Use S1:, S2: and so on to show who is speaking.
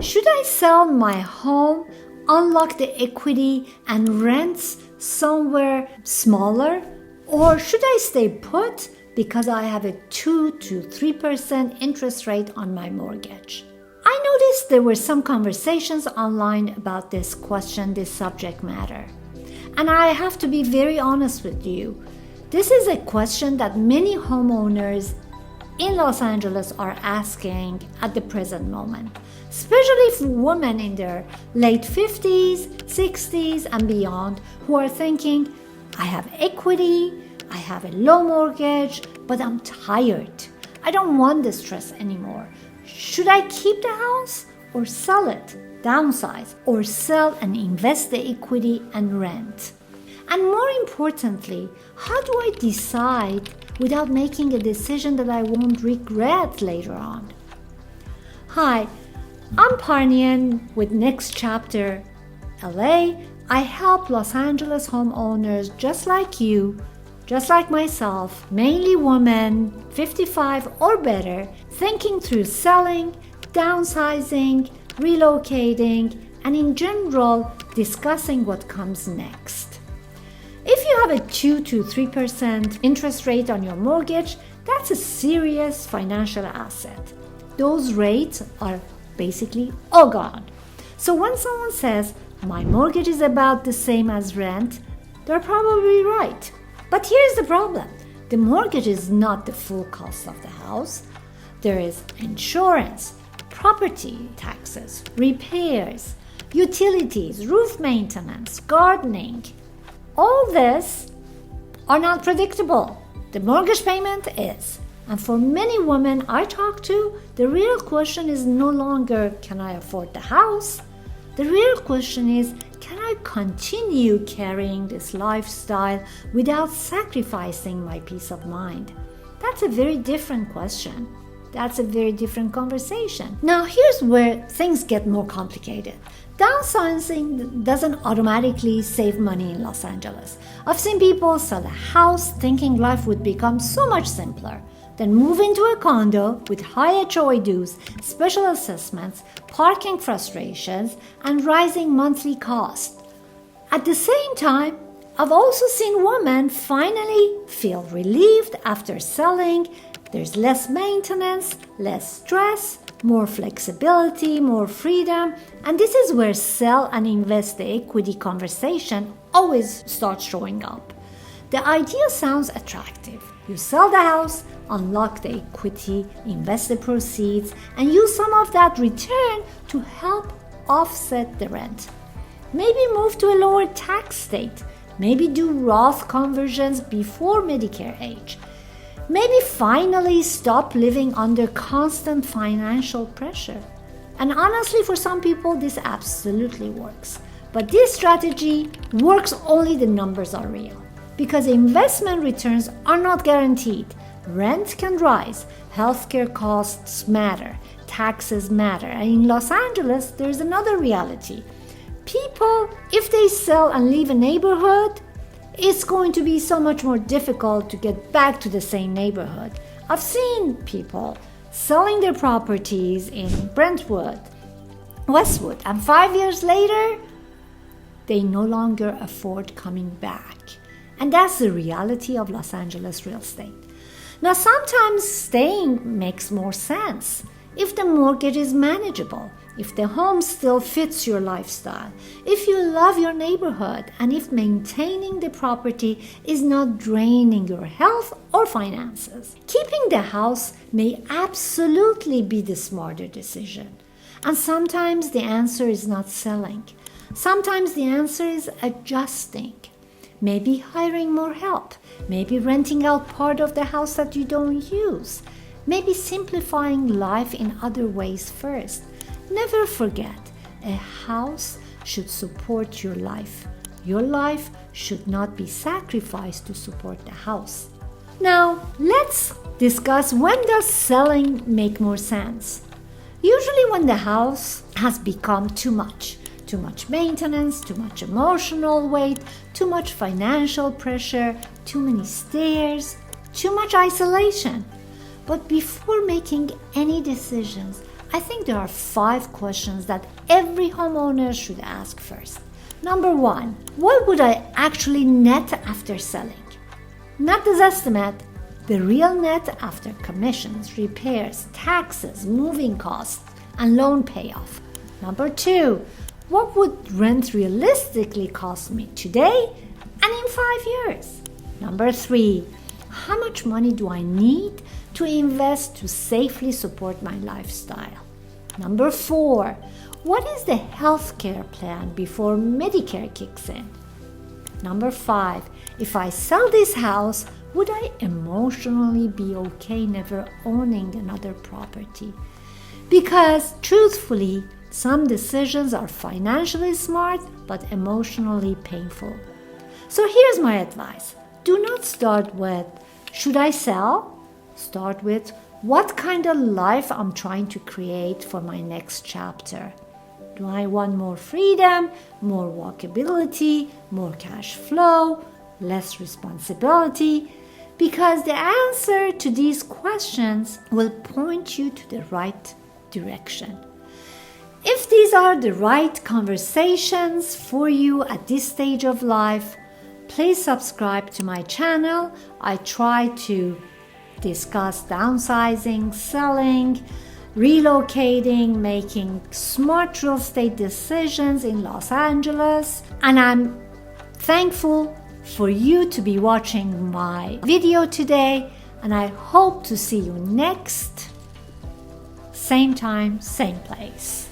S1: Should I sell my home, unlock the equity, and rent somewhere smaller? Or should I stay put because I have a 2 to 3% interest rate on my mortgage? I noticed there were some conversations online about this question, this subject matter. And I have to be very honest with you. This is a question that many homeowners in Los Angeles are asking at the present moment, especially for women in their late 50s, 60s, and beyond who are thinking, I have equity, I have a low mortgage, but I'm tired. I don't want the stress anymore. Should I keep the house or sell it, downsize, or sell and invest the equity and rent? And more importantly, how do I decide without making a decision that I won't regret later on? Hi, I'm Parnian with Next Chapter LA. I help Los Angeles homeowners just like you, just like myself, mainly women, 55 or better, thinking through selling, downsizing, relocating, and in general, discussing what comes next. If you have a 2 to 3% interest rate on your mortgage, that's a serious financial asset. Those rates are basically all gone. So when someone says, my mortgage is about the same as rent, they're probably right. But here's the problem. The mortgage is not the full cost of the house. There is insurance, property taxes, repairs, utilities, roof maintenance, gardening. All this are not predictable. The mortgage payment is. And for many women I talk to, the real question is no longer, can I afford the house? The real question is, can I continue carrying this lifestyle without sacrificing my peace of mind? That's a very different question. That's a very different conversation. Now, here's where things get more complicated. Downsizing doesn't automatically save money in Los Angeles. I've seen people sell a house thinking life would become so much simpler, then move into a condo with high HOA dues, special assessments, parking frustrations, and rising monthly costs. At the same time, I've also seen women finally feel relieved after selling. There's less maintenance, less stress, more flexibility, more freedom, and this is where sell and invest the equity conversation always starts showing up. The idea sounds attractive. You sell the house, unlock the equity, invest the proceeds, and use some of that return to help offset the rent. Maybe move to a lower tax state. Maybe do Roth conversions before Medicare age. Maybe finally stop living under constant financial pressure. And honestly, for some people, this absolutely works. But this strategy works only the numbers are real. Because investment returns are not guaranteed. Rent can rise, healthcare costs matter, taxes matter. And in Los Angeles, there's another reality. People, if they sell and leave a neighborhood, it's going to be so much more difficult to get back to the same neighborhood. I've seen people selling their properties in Brentwood, Westwood, and 5 years later, they no longer afford coming back. And that's the reality of Los Angeles real estate. Now, sometimes staying makes more sense if the mortgage is manageable, if the home still fits your lifestyle, if you love your neighborhood, and if maintaining the property is not draining your health or finances. Keeping the house may absolutely be the smarter decision. And sometimes the answer is not selling. Sometimes the answer is adjusting. Maybe hiring more help. Maybe renting out part of the house that you don't use. Maybe simplifying life in other ways first. Never forget, a house should support your life. Your life should not be sacrificed to support the house. Now, let's discuss, when does selling make more sense? Usually when the house has become too much maintenance, too much emotional weight, too much financial pressure, too many stairs, too much isolation. But before making any decisions, I think there are 5 questions that every homeowner should ask first. Number 1, what would I actually net after selling? Not this estimate, the real net after commissions, repairs, taxes, moving costs, and loan payoff. Number 2, what would rent realistically cost me today and in 5 years? Number 3, how much money do I need to invest to safely support my lifestyle? Number 4, what is the healthcare plan before Medicare kicks in? Number 5, if I sell this house, would I emotionally be okay never owning another property? Because truthfully, some decisions are financially smart but emotionally painful. So here's my advice. Do not start with, should I sell? Start with, what kind of life I'm trying to create for my next chapter. Do I want more freedom, more walkability, more cash flow, less responsibility? Because the answer to these questions will point you to the right direction. If these are the right conversations for you at this stage of life, please subscribe to my channel. I try to discuss downsizing, selling, relocating, making smart real estate decisions in Los Angeles. And I'm thankful for you to be watching my video today. And I hope to see you next, same time, same place.